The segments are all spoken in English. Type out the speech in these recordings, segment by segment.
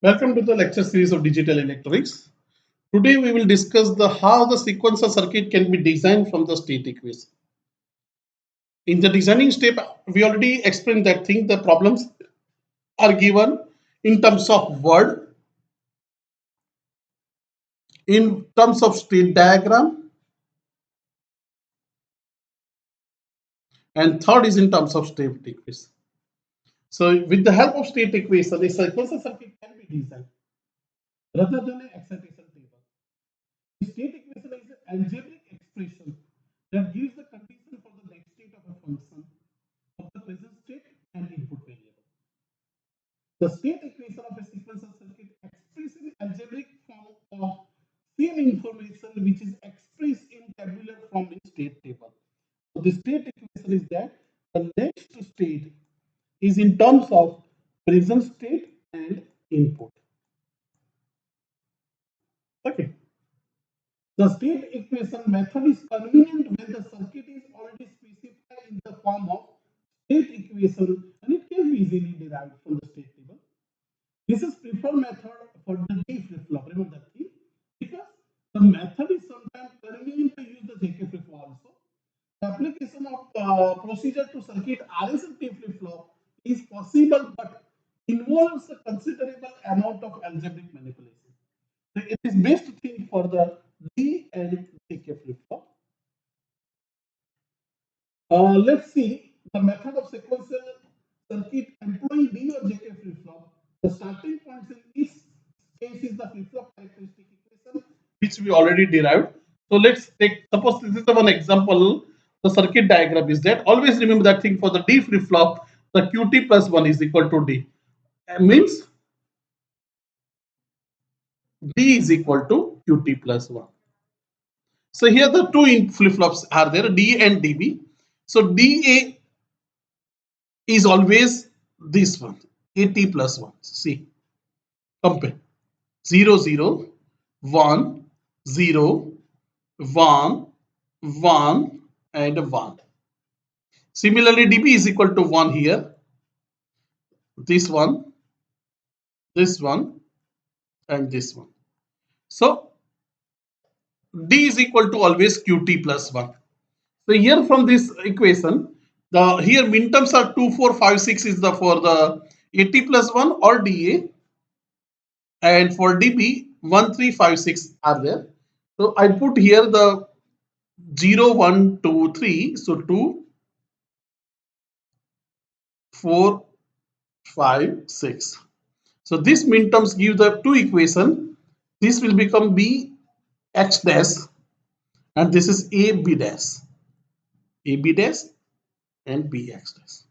Welcome to the lecture series of digital electronics. Today we will discuss the how the sequencer circuit can be designed from the state equation. In the designing step, we already explained that thing. The problems are given in terms of word, in terms of state diagram, and third is in terms of state equation. So with the help of state equation, the sequencer circuit can be designed rather than an excitation table. The state equation is an algebraic expression that gives the condition for the next state of a function of the present state and input variable. The state equation of a sequential circuit expresses in algebraic form of same information which is expressed in tabular form in state table. So the state equation is that the next state is in terms of present state and input. Okay. The state equation method is convenient when the circuit is already specified in the form of state equation and it can be easily derived from the state table. This is preferred method for the D flip-flop. Remember that thing? Because the method is sometimes convenient to use the JK flip-flop also. The application of procedure to circuit RS and T flip-flop is possible but involves a considerable amount of algebraic manipulation. So it is best thing for the D and JK flip-flop. Let's see the method of sequential circuit employing D or JK flip-flop. The starting points in each case is the flip-flop characteristic equation, which we already derived. So let's take, suppose this is the one example, the circuit diagram is that. Always remember that thing for the D flip-flop, the Qt plus 1 is equal to D. Means D is equal to Qt plus 1. So here the two flip-flops are there, D and DB. So DA is always this one, AT plus 1. See, compare 0, 0, 1, 0, 1, 1, and 1. Similarly, DB is equal to 1 here, this one, and this one. So, D is equal to always Qt plus 1. So, here from this equation, the here minterms are 2, 4, 5, 6 is the for the AT plus 1 or DA, and for DB 1, 3, 5, 6 are there. So I put here the 0, 1, 2, 3. So 2, 4, 5, 6. So this minterms give the two equation. This will become B X dash and this is A B dash. A B dash and B X dash.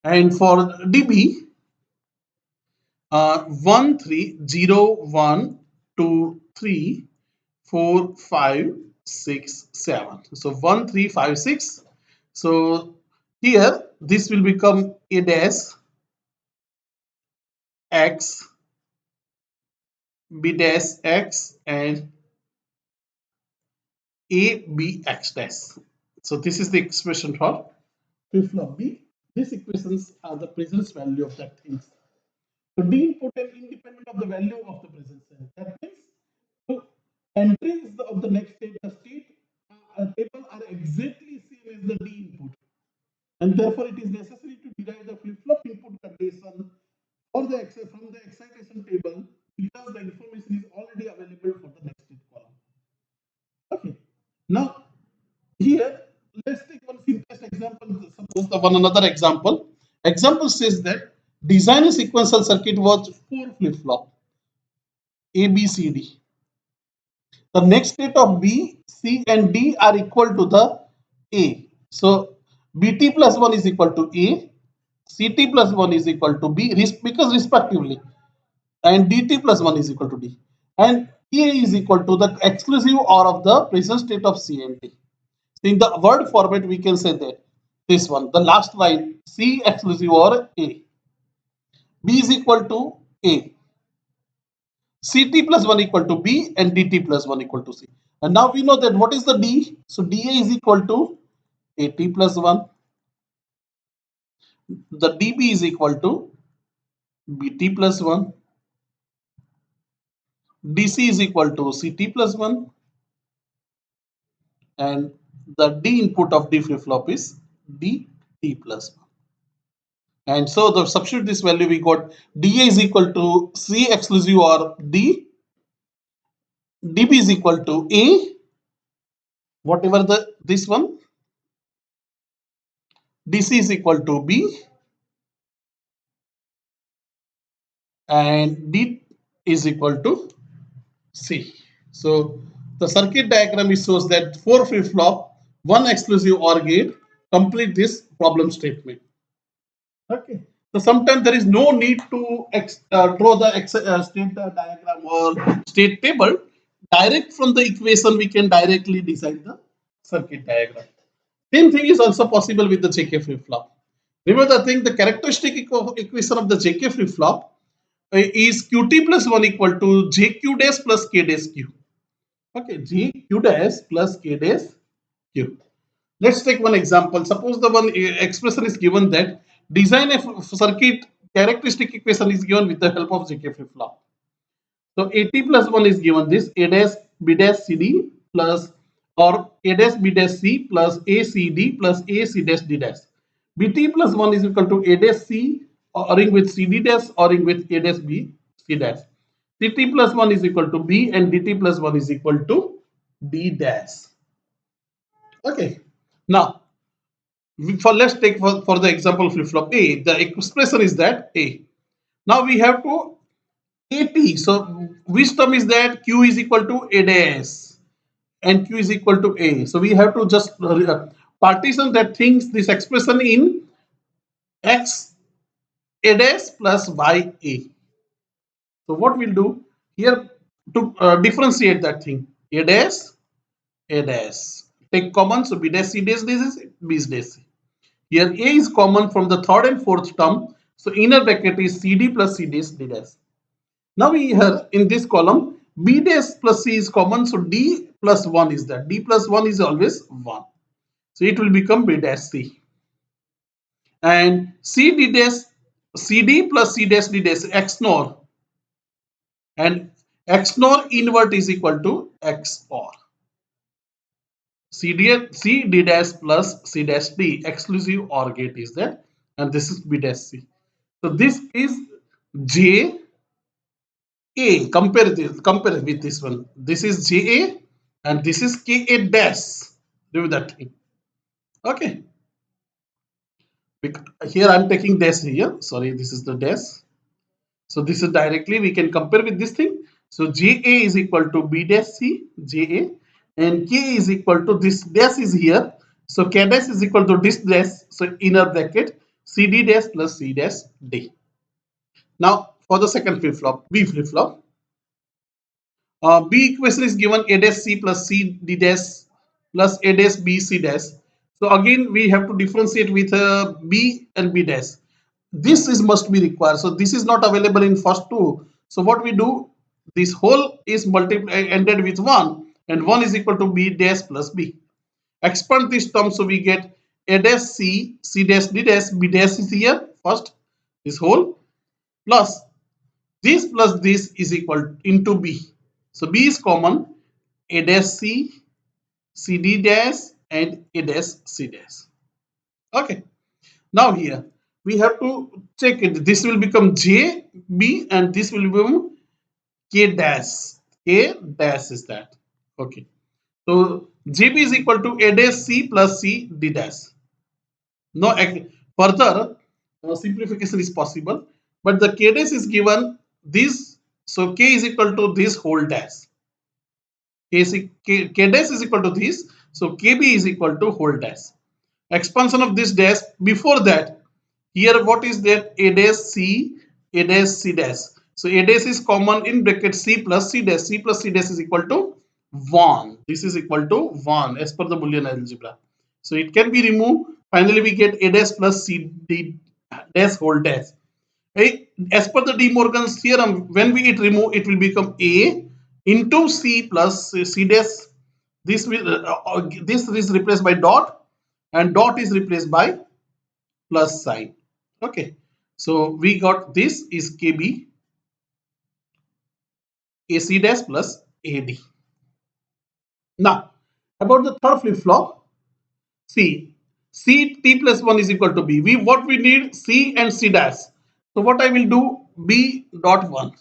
And for DB 1, 3, 0, 1, 2, 3, 4, 5, 6, 7. So 1, 3, 5, 6. So here this will become A dash X, B dash X, and A B X dash. So this is the expression for flip-flop B. These equations are the presence value of that thing. So D input and independent of the value of the presence cell. That means so entries of the next state, the state table are exactly same as the D input. And therefore it is necessary to derive the flip-flop input condition or the from the excitation table because the information is already available for the next state column. Okay. Now here let's take one simplest example. Suppose the one another example. Example says that design a sequential circuit with 4 flip-flop A, B, C, D. The next state of B, C, and D are equal to the A. So BT plus 1 is equal to A, CT plus 1 is equal to B because respectively, and DT plus 1 is equal to D. And A is equal to the exclusive OR of the present state of C and D. In the word format, we can say that this one, the last line, C exclusive OR A. B is equal to A. CT plus 1 equal to B and DT plus 1 equal to C. And now we know that what is the D? So DA is equal to AT plus 1. The DB is equal to Bt plus 1, DC is equal to Ct plus 1, and the D input of D flip flop is Dt plus 1. And so the substitute this value, we got dA is equal to C exclusive or D, dB is equal to A, whatever the this one, DC is equal to B, and D is equal to C. So the circuit diagram is shows that 4 flip flop, 1 exclusive OR gate complete this problem statement. Okay. So sometimes there is no need to draw the state diagram or state table. Direct from the equation, we can directly design the circuit diagram. Same thing is also possible with the JK flip flop. Remember the thing, the characteristic equation of the JK flip flop is Qt plus 1 equal to JQ dash plus K dash Q. Okay, JQ dash plus K dash Q. Let's take one example. Suppose the one expression is given that design a circuit characteristic equation is given with the help of JK flip flop. So AT plus 1 is given this A dash B dash CD plus or A dash B dash C plus ACD plus AC dash D dash. BT plus 1 is equal to A dash C ORing with CD dash ORing with A dash B C dash. CT plus 1 is equal to B and DT plus 1 is equal to D dash. Okay. Now, for let's take for the example flip flop A, the expression is that A. Now we have to AT. So which term is that? Q is equal to A dash and Q is equal to A. So we have to just partition that things, this expression in X A dash plus Y A. So what we'll do here to differentiate that thing, A dash, take common, so B dash C dash this is B dash C. Here A is common from the third and fourth term, so inner bracket is CD plus C dash D dash. Now we here in this column B dash plus C is common, so D plus 1 is that. D plus 1 is always 1. So it will become B dash C. And C D dash CD plus C dash D dash XNOR, and XNOR invert is equal to XOR. C D dash plus C dash D exclusive OR gate is there, and this is B dash C. So this is J A. Compare with this one. This is J A and this is K A dash. Do that thing. Okay. Here I'm taking dash here. Sorry, this is the dash. So this is directly we can compare with this thing. So JA is equal to B dash C, JA, and K is equal to this dash is here. So K dash is equal to this dash. So inner bracket CD dash plus C dash D. Now for the second flip flop, B flip flop. B equation is given A dash C plus C D dash plus A dash B C dash. So again we have to differentiate with B and B dash. This is must be required. So this is not available in first two. So what we do, this whole is multiplied ended with 1 and 1 is equal to B dash plus B. Expand this term, so we get A dash C, C dash D dash, B dash is here first, this whole plus this is equal into B. So B is common, A dash C, C D dash and A dash C dash. Okay. Now here we have to check it. This will become J B and this will become K dash. K dash is that. Okay. So JB is equal to A dash C plus C D dash. No further simplification is possible, but the K dash is given this. So K is equal to this whole dash. K dash is equal to this. So KB is equal to whole dash. Expansion of this dash before that. Here what is that? A dash C, A dash C dash. So A dash is common in bracket C plus C dash. C plus C dash is equal to 1. This is equal to 1 as per the Boolean algebra. So it can be removed. Finally we get A dash plus C D dash whole dash. As per the De Morgan's theorem, when we remove, it will become A into C plus C dash. This is replaced by dot and dot is replaced by plus sign. Okay. So we got this is KB AC dash plus AD. Now about the third flip flop, C. C T plus 1 is equal to B. What we need C and C dash. So what I will do B dot 1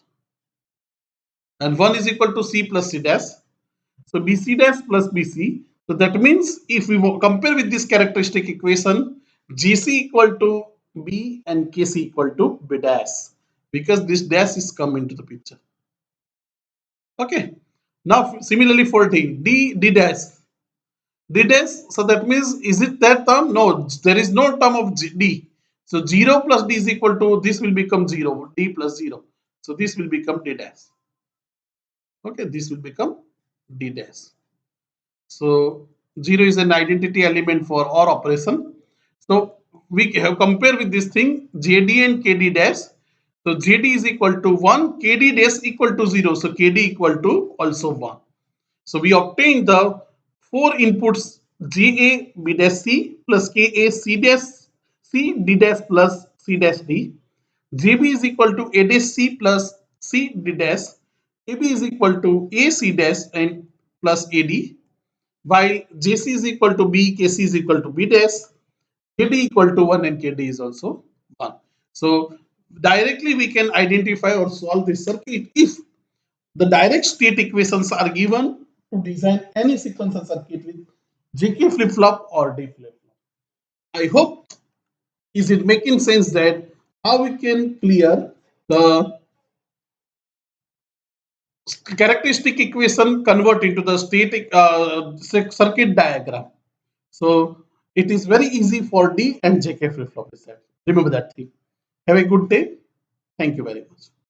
and 1 is equal to C plus C dash. So BC dash plus BC. So that means if we compare with this characteristic equation, GC equal to B and KC equal to B dash, because this dash is come into the picture. Okay. Now similarly for D dash. D dash, so that means is it that term? No, there is no term of D. So 0 plus D is equal to, this will become 0, D plus 0. So this will become D dash. Okay, this will become D dash. So 0 is an identity element for OR operation. So we have compare with this thing JD and KD dash. So JD is equal to 1, KD dash equal to 0. So KD equal to also 1. So we obtain the four inputs GA B dash C plus KA C dash C D dash plus C dash D. JB is equal to A dash C plus C D dash. AB is equal to A C dash and plus AD, while JC is equal to B, KC is equal to B dash, KD equal to 1 and KD is also 1. So directly we can identify or solve this circuit if the direct state equations are given to design any sequential circuit with JK flip-flop or D flip-flop. I hope is it making sense that how we can clear the characteristic equation convert into the static circuit diagram. So it is very easy for D and JK flip-flop. Remember that thing. Have a good day. Thank you very much.